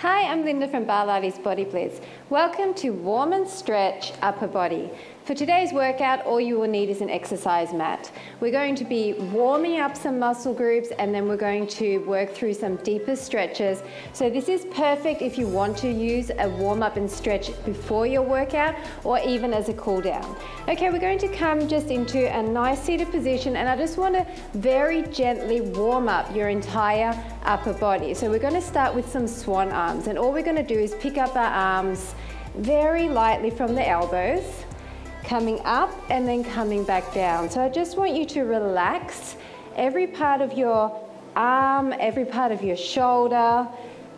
Hi, I'm Linda from Barlates Body Blitz. Welcome to Warm and Stretch Upper Body. For today's workout, all you will need is an exercise mat. We're going to be warming up some muscle groups and then we're going to work through some deeper stretches. So this is perfect if you want to use a warm up and stretch before your workout or even as a cool down. Okay, we're going to come just into a nice seated position and I just want to very gently warm up your entire upper body. So we're going to start with some swan arms, and all we're going to do is pick up our arms very lightly from the elbows, coming up and then coming back down. So I just want you to relax every part of your arm, every part of your shoulder.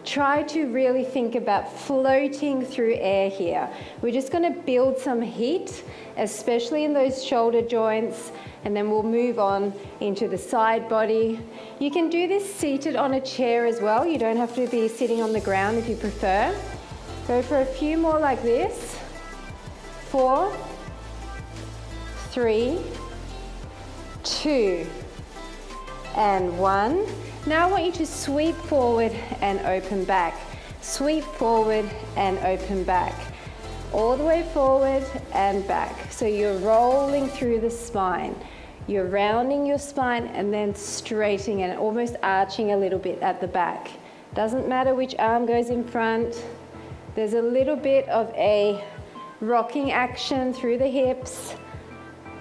Try to really think about floating through air here. We're just going to build some heat, especially in those shoulder joints, and then we'll move on into the side body. You can do this seated on a chair as well. You don't have to be sitting on the ground if you prefer. Go for a few more like this. 4, 3, 2, and 1. Now I want you to sweep forward and open back. Sweep forward and open back. All the way forward and back. So you're rolling through the spine. You're rounding your spine and then straightening and almost arching a little bit at the back. Doesn't matter which arm goes in front. There's a little bit of a rocking action through the hips.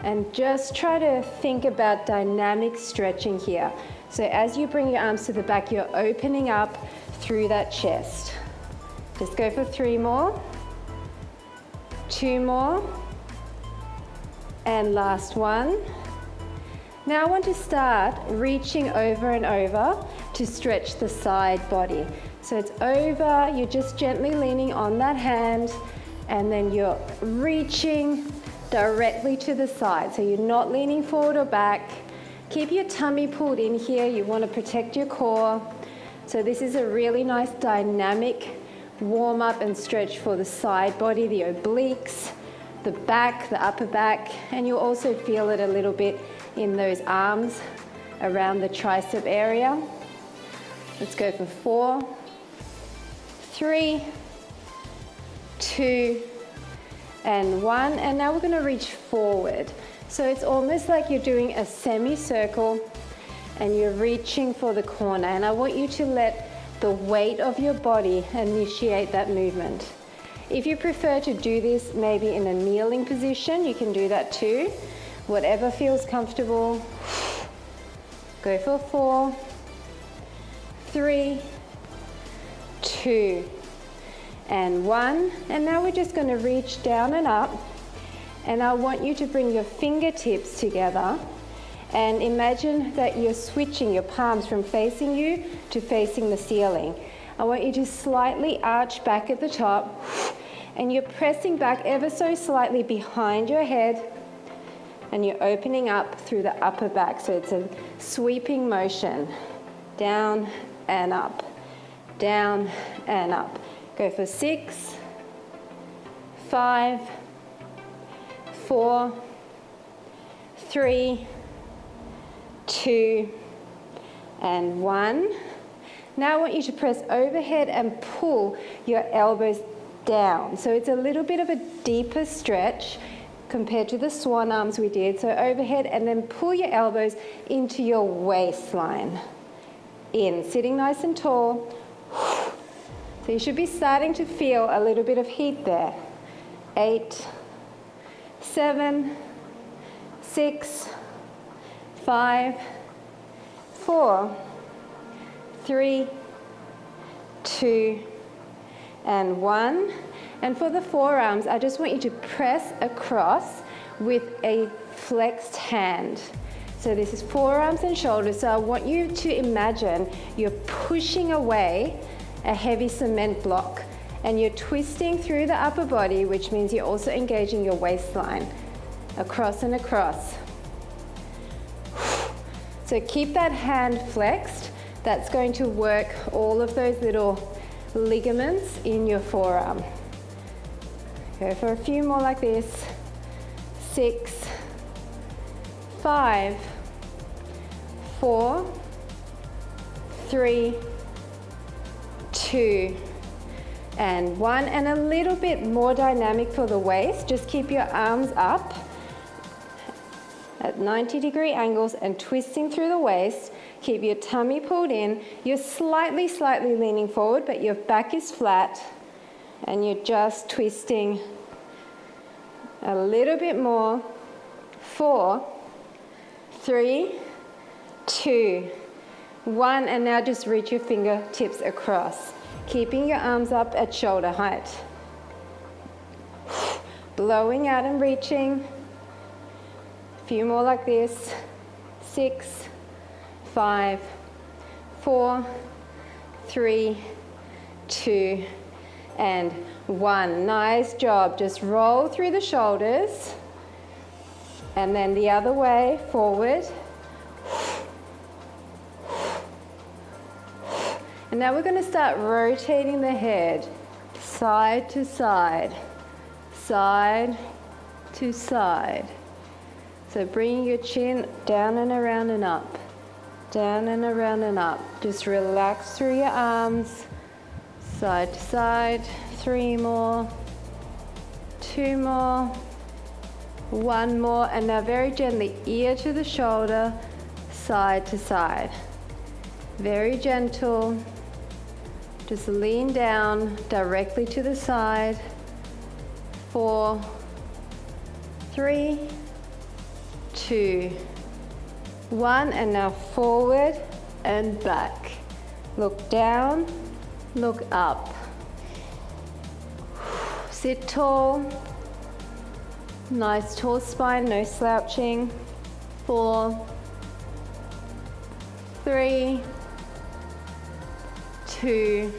And just try to think about dynamic stretching here. So as you bring your arms to the back, you're opening up through that chest. Just go for 3 more, 2 more, and last one. Now I want to start reaching over and over to stretch the side body. So it's over, you're just gently leaning on that hand, and then you're reaching directly to the side. So you're not leaning forward or back. Keep your tummy pulled in here. You want to protect your core. So this is a really nice dynamic warm up and stretch for the side body, the obliques, the back, the upper back, and you'll also feel it a little bit in those arms around the tricep area. Let's go for 4, 3, 2, and 1, and now we're going to reach forward. So it's almost like you're doing a semicircle and you're reaching for the corner, and I want you to let the weight of your body initiate that movement. If you prefer to do this maybe in a kneeling position, you can do that too. Whatever feels comfortable. Go for 4, 3, 2, and 1. And now we're just going to reach down and up, and I want you to bring your fingertips together and imagine that you're switching your palms from facing you to facing the ceiling. I want you to slightly arch back at the top, and you're pressing back ever so slightly behind your head, and you're opening up through the upper back. So it's a sweeping motion, down and up, down and up. Go for 6, 5, 4, 3, 2, and 1. Now I want you to press overhead and pull your elbows down. So it's a little bit of a deeper stretch compared to the swan arms we did. So overhead and then pull your elbows into your waistline. In, sitting nice and tall. So you should be starting to feel a little bit of heat there. 8, 7, 6, 5, 4, 3, 2, and 1. And for the forearms, I just want you to press across with a flexed hand. So this is forearms and shoulders. So I want you to imagine you're pushing away a heavy cement block, and you're twisting through the upper body, which means you're also engaging your waistline across and across. So keep that hand flexed. That's going to work all of those little ligaments in your forearm. Go for a few more like this. 6, 5, 4, 3, 2, and 1, and a little bit more dynamic for the waist. Just keep your arms up at 90-degree angles and twisting through the waist. Keep your tummy pulled in. You're slightly leaning forward, but your back is flat, and you're just twisting a little bit more. 4, 3, 2, 1, and now just reach your fingertips across, keeping your arms up at shoulder height. Blowing out and reaching. A few more like this. 6, 5, 4, 3, 2, and 1. Nice job. Just roll through the shoulders. And then the other way, forward. And now we're going to start rotating the head side to side, side to side. So bringing your chin down and around and up, down and around and up. Just relax through your arms, side to side. 3 more, 2 more, 1 more, and now very gently, ear to the shoulder, side to side. Very gentle. Just lean down directly to the side. 4, 3, 2, 1, and now forward and back. Look down, look up. Sit tall. Nice tall spine, no slouching. 4, 3, 2,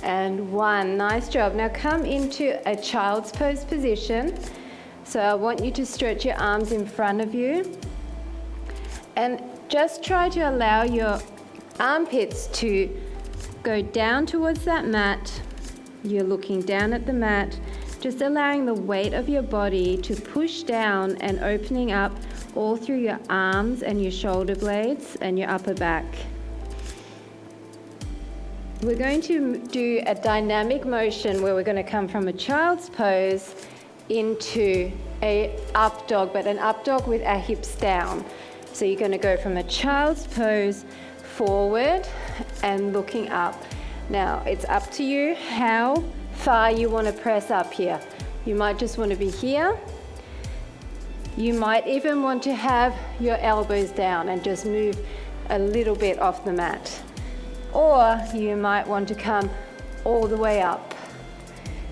and 1. Nice job. Now come into a child's pose position. So I want you to stretch your arms in front of you and just try to allow your armpits to go down towards that mat. You're looking down at the mat, just allowing the weight of your body to push down and opening up all through your arms and your shoulder blades and your upper back. We're going to do a dynamic motion where we're going to come from a child's pose into a up dog, but an up dog with our hips down. So you're going to go from a child's pose forward and looking up. Now it's up to you how far you want to press up here. You might just want to be here. You might even want to have your elbows down and just move a little bit off the mat. Or you might want to come all the way up.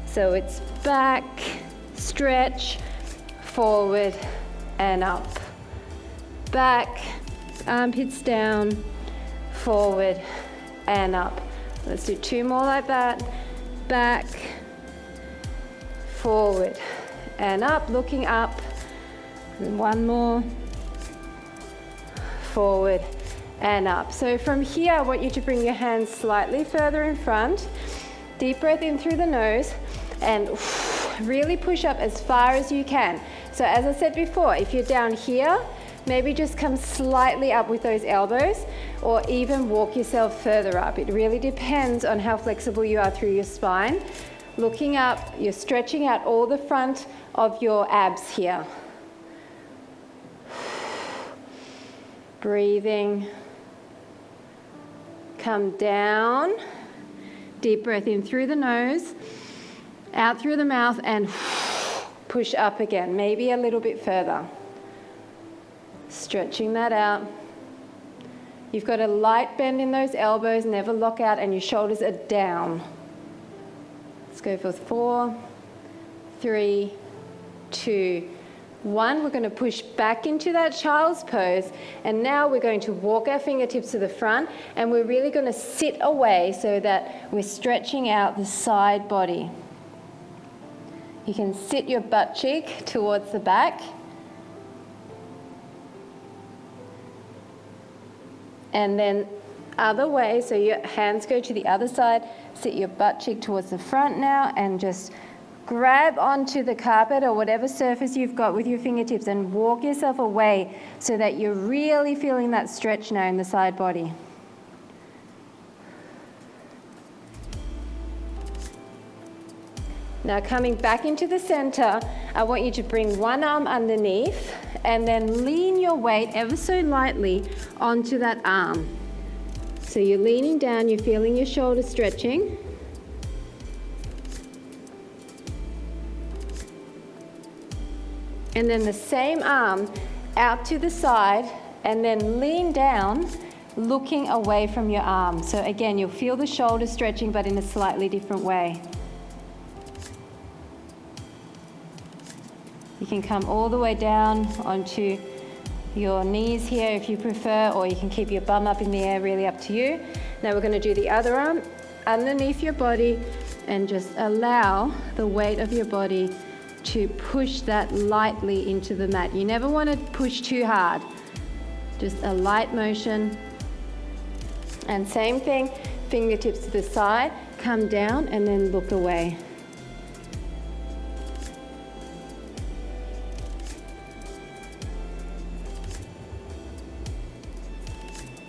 So it's back, stretch, forward and up. Back, armpits down, forward and up. Let's do 2 more like that. Back, forward and up, looking up. And 1 more. Forward and up. So from here, I want you to bring your hands slightly further in front. Deep breath in through the nose and really push up as far as you can. So as I said before, if you're down here, maybe just come slightly up with those elbows or even walk yourself further up. It really depends on how flexible you are through your spine. Looking up, you're stretching out all the front of your abs here. Breathing. Come down. Deep breath in through the nose, out through the mouth, and push up again, maybe a little bit further. Stretching that out. You've got a light bend in those elbows, never lock out, and your shoulders are down. Let's go for 4, 3, 2, 1. We're going to push back into that child's pose, and now we're going to walk our fingertips to the front, and we're really going to sit away so that we're stretching out the side body. You can sit your butt cheek towards the back. And then other way, so your hands go to the other side, sit your butt cheek towards the front now, and just grab onto the carpet or whatever surface you've got with your fingertips and walk yourself away so that you're really feeling that stretch now in the side body. Now coming back into the center, I want you to bring one arm underneath and then lean your weight ever so lightly onto that arm. So you're leaning down, you're feeling your shoulders stretching. And then the same arm out to the side and then lean down, looking away from your arm. So again, you'll feel the shoulders stretching, but in a slightly different way. You can come all the way down onto your knees here if you prefer, or you can keep your bum up in the air, really up to you. Now we're going to do the other arm underneath your body and just allow the weight of your body to push that lightly into the mat. You never want to push too hard. Just a light motion. And same thing, fingertips to the side, come down and then look away.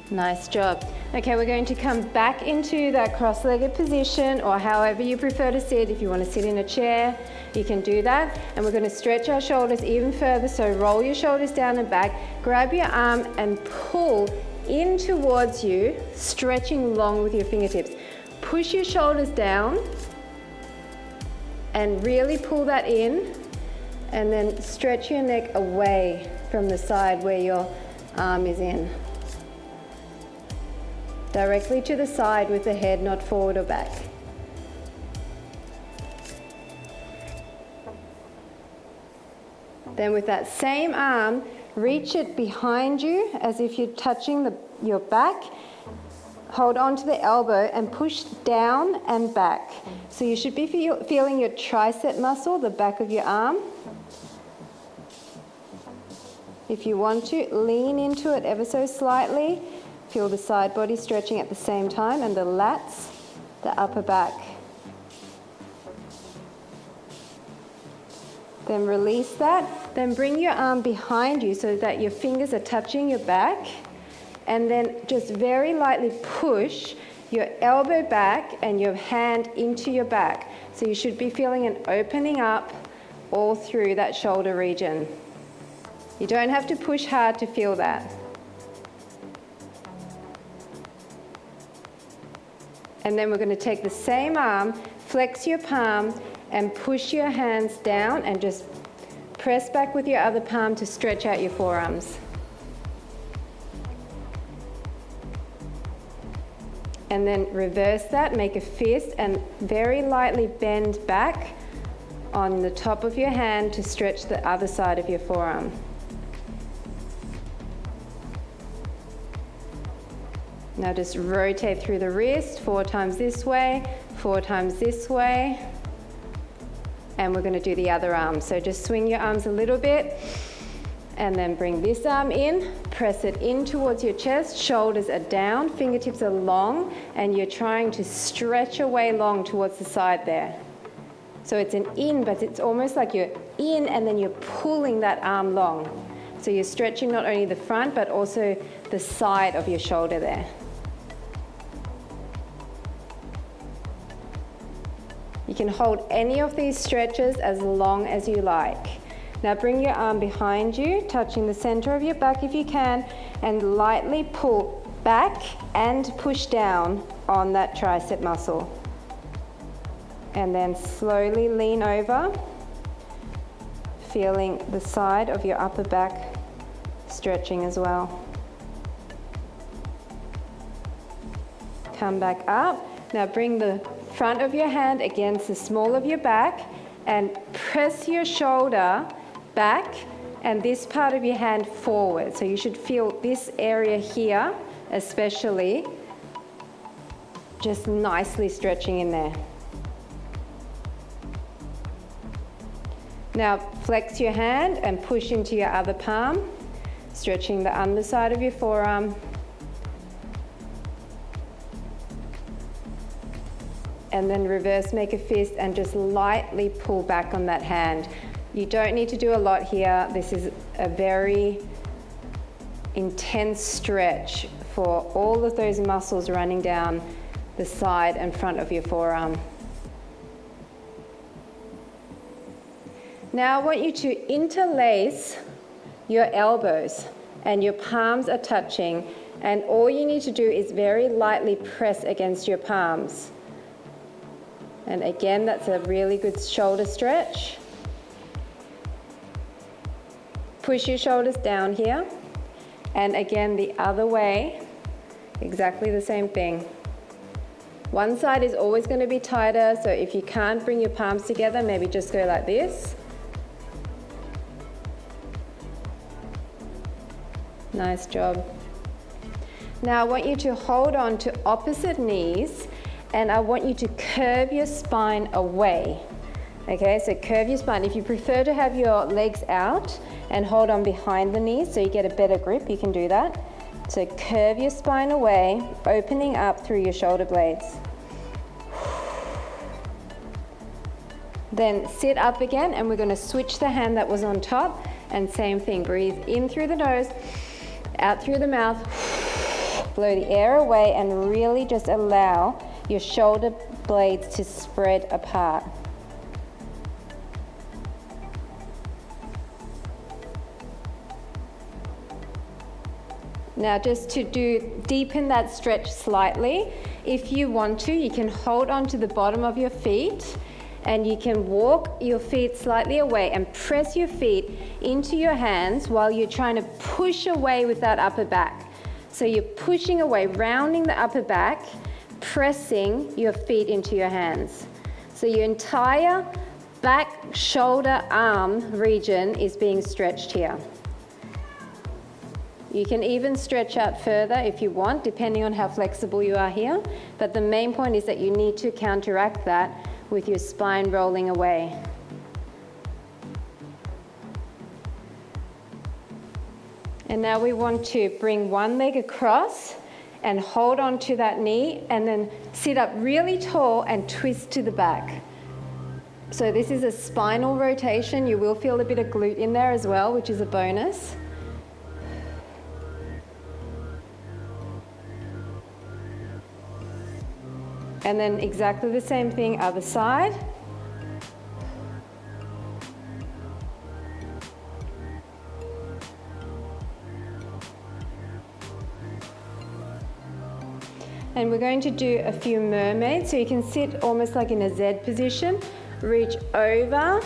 Nice job. Okay, we're going to come back into that cross-legged position, or however you prefer to sit. If you want to sit in a chair, you can do that. And we're going to stretch our shoulders even further. So roll your shoulders down and back, grab your arm and pull in towards you, stretching long with your fingertips. Push your shoulders down and really pull that in, and then stretch your neck away from the side where your arm is in. Directly to the side with the head, not forward or back. Then with that same arm, reach it behind you as if you're touching your back. Hold on to the elbow and push down and back. So you should be feeling your tricep muscle, the back of your arm. If you want to, lean into it ever so slightly. Feel the side body stretching at the same time, and the lats, the upper back. Then release that. Then bring your arm behind you so that your fingers are touching your back. And then just very lightly push your elbow back and your hand into your back. So you should be feeling an opening up all through that shoulder region. You don't have to push hard to feel that. And then we're going to take the same arm, flex your palm, and push your hands down and just press back with your other palm to stretch out your forearms. And then reverse that, make a fist, and very lightly bend back on the top of your hand to stretch the other side of your forearm. Now just rotate through the wrist, 4 times this way, 4 times this way. And we're going to do the other arm. So just swing your arms a little bit and then bring this arm in, press it in towards your chest, shoulders are down, fingertips are long, and you're trying to stretch away long towards the side there. So it's an in, but it's almost like you're in and then you're pulling that arm long. So you're stretching not only the front, but also the side of your shoulder there. You can hold any of these stretches as long as you like. Now bring your arm behind you, touching the center of your back if you can, and lightly pull back and push down on that tricep muscle. And then slowly lean over, feeling the side of your upper back stretching as well. Come back up. Now bring the front of your hand against the small of your back and press your shoulder back and this part of your hand forward. So you should feel this area here, especially, just nicely stretching in there. Now flex your hand and push into your other palm, stretching the underside of your forearm. And then reverse, make a fist, and just lightly pull back on that hand. You don't need to do a lot here. This is a very intense stretch for all of those muscles running down the side and front of your forearm. Now I want you to interlace your elbows and your palms are touching, and all you need to do is very lightly press against your palms. And again, that's a really good shoulder stretch. Push your shoulders down here. And again, the other way, exactly the same thing. One side is always going to be tighter, so if you can't bring your palms together, maybe just go like this. Nice job. Now I want you to hold on to opposite knees, and I want you to curve your spine away. Okay, so curve your spine. If you prefer to have your legs out and hold on behind the knees so you get a better grip, you can do that. So curve your spine away, opening up through your shoulder blades. Then sit up again, and we're going to switch the hand that was on top, and same thing, breathe in through the nose, out through the mouth, blow the air away, and really just allow your shoulder blades to spread apart. Now just to deepen that stretch slightly, if you want to, you can hold on to the bottom of your feet, and you can walk your feet slightly away and press your feet into your hands while you're trying to push away with that upper back. So you're pushing away, rounding the upper back, pressing your feet into your hands. So your entire back, shoulder, arm region is being stretched here. You can even stretch out further if you want, depending on how flexible you are here. But the main point is that you need to counteract that with your spine rolling away. And now we want to bring one leg across and hold on to that knee, and then sit up really tall and twist to the back. So this is a spinal rotation. You will feel a bit of glute in there as well, which is a bonus. And then exactly the same thing, other side. And we're going to do a few mermaids. So you can sit almost like in a Z position, reach over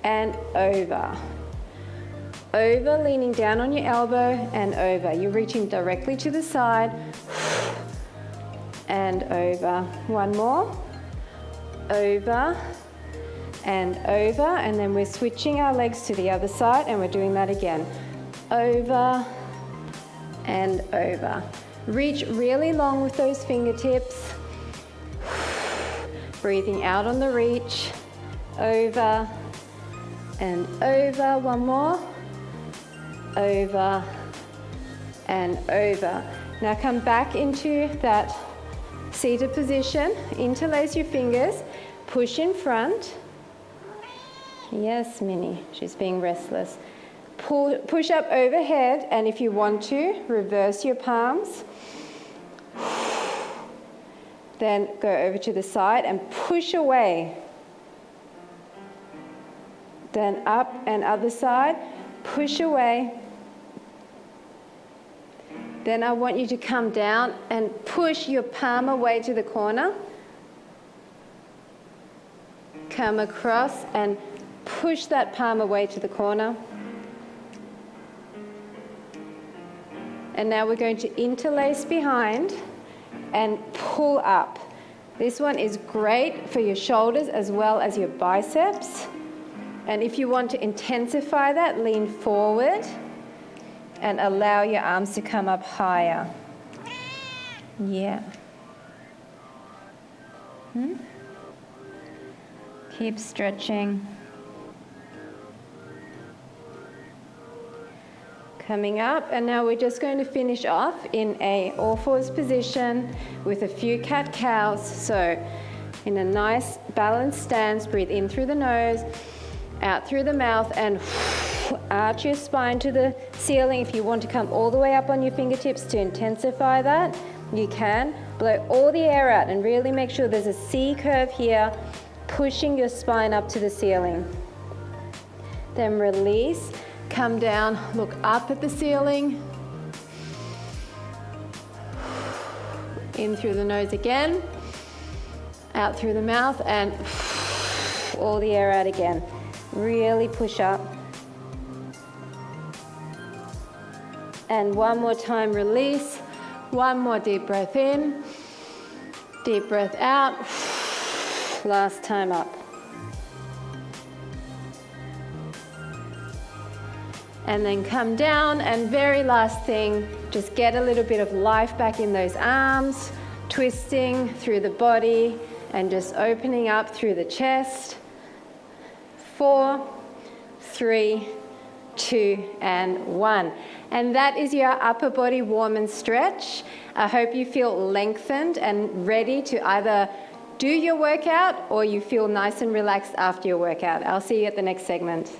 and over. Over, leaning down on your elbow, and over. You're reaching directly to the side. And over. One more. Over and over, and then we're switching our legs to the other side, and we're doing that again. Over and over. Reach really long with those fingertips. Breathing out on the reach. Over and over. One more. Over and over. Now come back into that seated position, interlace your fingers, push in front. Yes, Minnie, she's being restless. Push up overhead, and if you want to, reverse your palms. Then go over to the side and push away. Then up and other side, push away. Then I want you to come down and push your palm away to the corner. Come across and push that palm away to the corner. And now we're going to interlace behind and pull up. This one is great for your shoulders as well as your biceps. And if you want to intensify that, lean forward and allow your arms to come up higher. Yeah. Keep stretching. Coming up, and now we're just going to finish off in a all fours position with a few cat-cows. So in a nice balanced stance, breathe in through the nose, out through the mouth, and arch your spine to the ceiling. If you want to come all the way up on your fingertips to intensify that, you can. Blow all the air out and really make sure there's a C curve here, pushing your spine up to the ceiling. Then release, come down, look up at the ceiling. In through the nose again, out through the mouth, and all the air out again. Really push up. And one more time, release. One more deep breath in, deep breath out. Last time up. And then come down, and very last thing, just get a little bit of life back in those arms, twisting through the body and just opening up through the chest. 4, 3, 2, and 1. And that is your upper body warm and stretch. I hope you feel lengthened and ready to either do your workout or you feel nice and relaxed after your workout. I'll see you at the next segment.